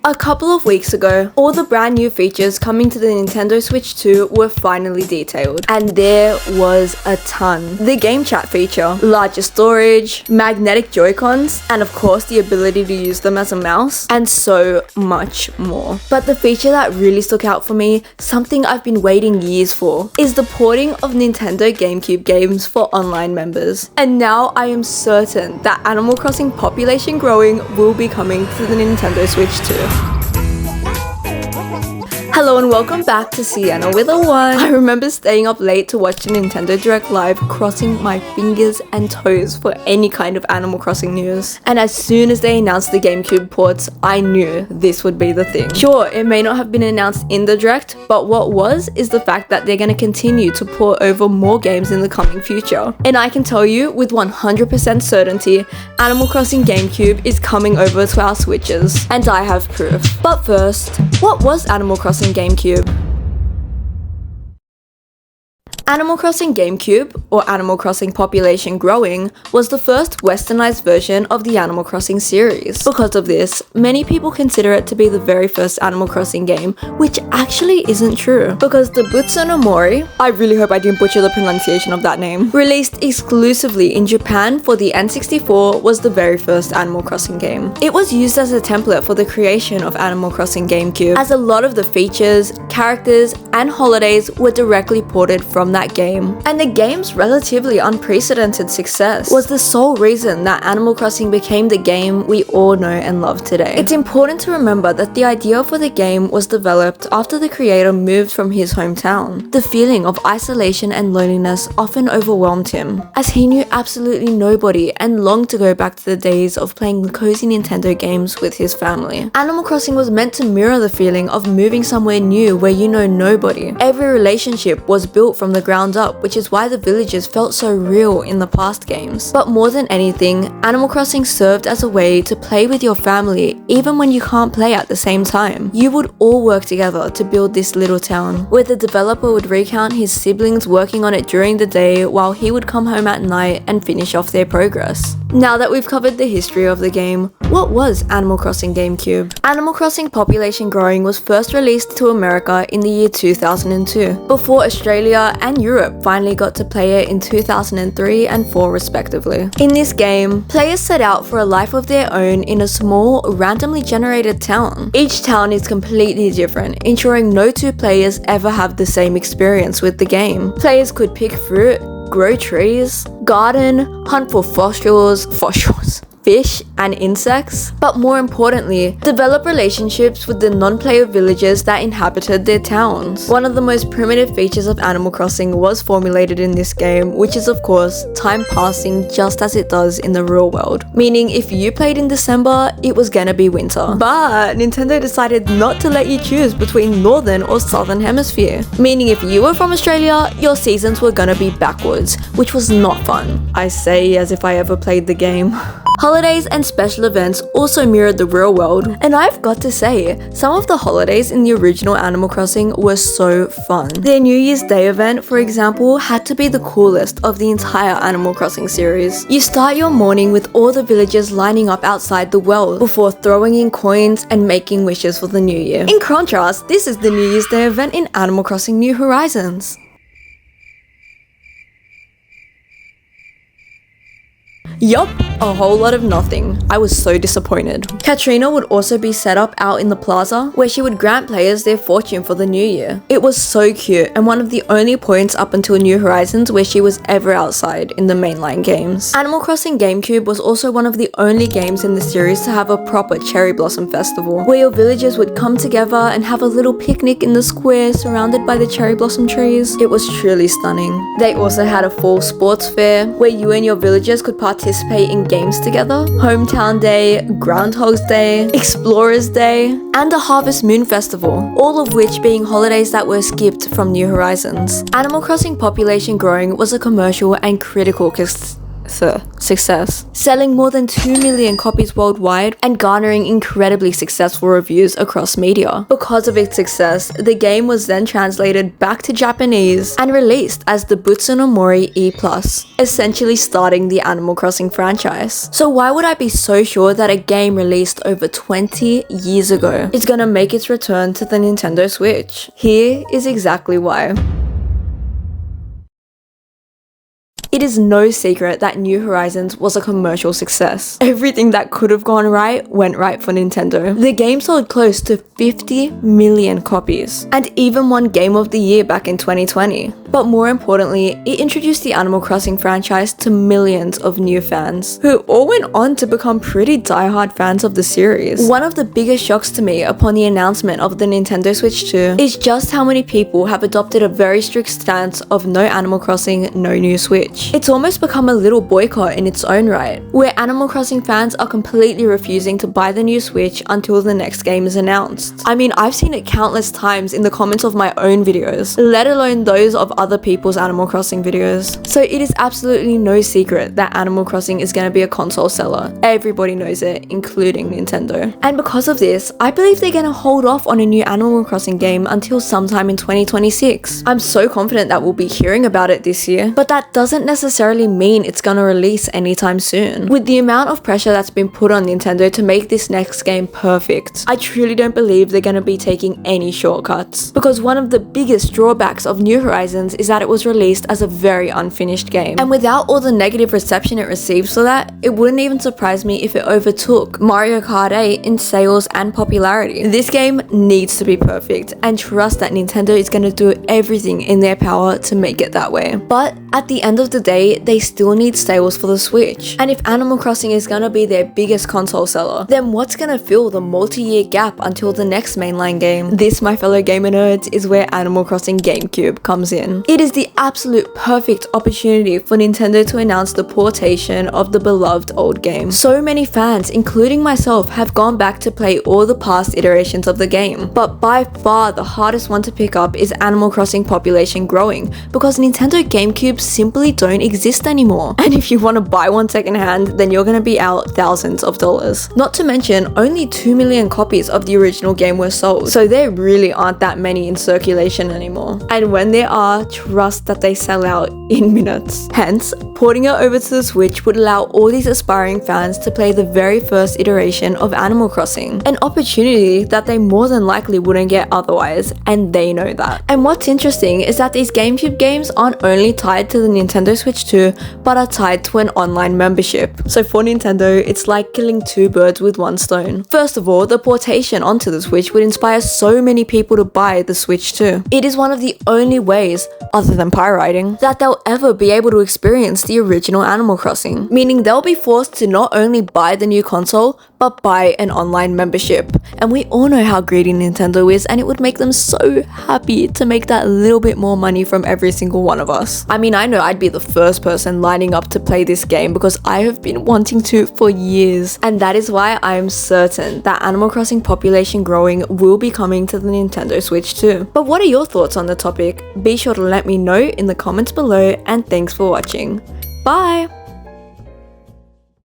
A couple of weeks ago, all the brand new features coming to the Nintendo Switch 2 were finally detailed, and there was a ton. The game chat feature, larger storage, magnetic Joy-Cons, and of course the ability to use them as a mouse, and so much more. But the feature that really stuck out for me, something I've been waiting years for, is the porting of Nintendo Gamecube games for online members. And now I am certain that Animal Crossing Population Growing will be coming to the Nintendo Switch 2. Hello and welcome back to Sienna with a 1. I remember staying up late to watch the Nintendo Direct Live, crossing my fingers and toes for any kind of Animal Crossing news. And as soon as they announced the GameCube ports, I knew this would be the thing. Sure, it may not have been announced in the Direct, but what was is the fact that they're going to continue to port over more games in the coming future. And I can tell you with 100% certainty, Animal Crossing GameCube is coming over to our Switches. And I have proof. But first, what was Animal Crossing GameCube? Animal Crossing GameCube, or Animal Crossing Population Growing, was the first westernized version of the Animal Crossing series. Because of this, many people consider it to be the very first Animal Crossing game, which actually isn't true. Because the Butsu no Mori, I really hope I didn't butcher the pronunciation of that name, released exclusively in Japan for the N64, was the very first Animal Crossing game. It was used as a template for the creation of Animal Crossing GameCube, as a lot of the features, characters, and holidays were directly ported from that game. And the game's relatively unprecedented success was the sole reason that Animal Crossing became the game we all know and love today. It's important to remember that the idea for the game was developed after the creator moved from his hometown. The feeling of isolation and loneliness often overwhelmed him, as he knew absolutely nobody and longed to go back to the days of playing cozy Nintendo games with his family. Animal Crossing was meant to mirror the feeling of moving somewhere new where you know nobody. Every relationship was built from the ground up, which is why the villages felt so real in the past games. But more than anything, Animal Crossing served as a way to play with your family even when you can't play at the same time. You would all work together to build this little town, where the developer would recount his siblings working on it during the day while he would come home at night and finish off their progress. Now that we've covered the history of the game, what was Animal Crossing GameCube? Animal Crossing Population Growing was first released to America in the year 2002, before Australia and Europe finally got to play it in 2003 and 4 respectively. In this game, players set out for a life of their own in a small, randomly generated town. Each town is completely different, ensuring no two players ever have the same experience with the game. Players could pick fruit, grow trees, garden, hunt for fossils, fish and insects, but more importantly, develop relationships with the non-player villagers that inhabited their towns. One of the most primitive features of Animal Crossing was formulated in this game, which is of course time passing just as it does in the real world. Meaning if you played in December, it was gonna be winter. But Nintendo decided not to let you choose between northern or southern hemisphere. Meaning if you were from Australia, your seasons were gonna be backwards, which was not fun. I say as if I ever played the game. Holidays and special events also mirrored the real world, and I've got to say, some of the holidays in the original Animal Crossing were so fun. Their New Year's Day event, for example, had to be the coolest of the entire Animal Crossing series. You start your morning with all the villagers lining up outside the well before throwing in coins and making wishes for the new year. In contrast, this is the New Year's Day event in Animal Crossing New Horizons. Yup, a whole lot of nothing. I was so disappointed. Katrina would also be set up out in the plaza, where she would grant players their fortune for the new year. It was so cute, and one of the only points up until New Horizons where she was ever outside in the mainline games. Animal Crossing GameCube was also one of the only games in the series to have a proper cherry blossom festival, where your villagers would come together and have a little picnic in the square surrounded by the cherry blossom trees. It was truly stunning. They also had a fall sports fair, where you and your villagers could participate in games together, Hometown Day, Groundhog's Day, Explorer's Day, and a Harvest Moon Festival, all of which being holidays that were skipped from New Horizons. Animal Crossing Population Growing was a commercial and critical success, selling more than 2 million copies worldwide and garnering incredibly successful reviews across media. Because of its success, the game was then translated back to Japanese and released as the Butsu no Mori E+, essentially starting the Animal Crossing franchise. So why would I be so sure that a game released over 20 years ago is gonna make its return to the Nintendo Switch? Here is exactly why. It is no secret that New Horizons was a commercial success. Everything that could have gone right went right for Nintendo. The game sold close to 50 million copies and even won Game of the Year back in 2020. But more importantly, it introduced the Animal Crossing franchise to millions of new fans who all went on to become pretty diehard fans of the series. One of the biggest shocks to me upon the announcement of the Nintendo Switch 2 is just how many people have adopted a very strict stance of no Animal Crossing, no new Switch. It's almost become a little boycott in its own right, where Animal Crossing fans are completely refusing to buy the new Switch until the next game is announced. I mean, I've seen it countless times in the comments of my own videos, let alone those of other people's Animal Crossing videos. So it is absolutely no secret that Animal Crossing is going to be a console seller. Everybody knows it, including Nintendo. And because of this, I believe they're going to hold off on a new Animal Crossing game until sometime in 2026. I'm so confident that we'll be hearing about it this year, but that doesn't necessarily mean it's gonna release anytime soon. With the amount of pressure that's been put on Nintendo to make this next game perfect, I truly don't believe they're gonna be taking any shortcuts. Because one of the biggest drawbacks of New Horizons is that it was released as a very unfinished game. And without all the negative reception it receives for that, it wouldn't even surprise me if it overtook Mario Kart 8 in sales and popularity. This game needs to be perfect, and trust that Nintendo is gonna do everything in their power to make it that way. But at the end of the day, they still need sales for the Switch. And if Animal Crossing is gonna be their biggest console seller, then what's gonna fill the multi-year gap until the next mainline game? This, my fellow gamer nerds, is where Animal Crossing Gamecube comes in. It is the absolute perfect opportunity for Nintendo to announce the portation of the beloved old game. So many fans, including myself, have gone back to play all the past iterations of the game. But by far the hardest one to pick up is Animal Crossing Population Growing, because Nintendo GameCubes simply don't exist anymore. And if you want to buy one secondhand, then you're going to be out thousands of dollars. Not to mention, only 2 million copies of the original game were sold, so there really aren't that many in circulation anymore. And when there are, trust that they sell out in minutes. Hence, porting it over to the Switch would allow all these aspiring fans to play the very first iteration of Animal Crossing, an opportunity that they more than likely wouldn't get otherwise, and they know that. And what's interesting is that these GameCube games aren't only tied to the Nintendo Switch 2, but are tied to an online membership. So for Nintendo, it's like killing two birds with one stone. First of all, the portation onto the Switch would inspire so many people to buy the Switch 2. It is one of the only ways, other than pirating, that they'll ever be able to experience the original Animal Crossing, meaning they'll be forced to not only buy the new console, but buy an online membership. And we all know how greedy Nintendo is, and it would make them so happy to make that little bit more money from every single one of us. I mean, I know I'd be the first person lining up to play this game because I have been wanting to for years, and that is why I am certain that Animal Crossing Population Growing will be coming to the Nintendo Switch 2. But what are your thoughts on the topic? Be sure to let me know in the comments below, and thanks for watching. Bye!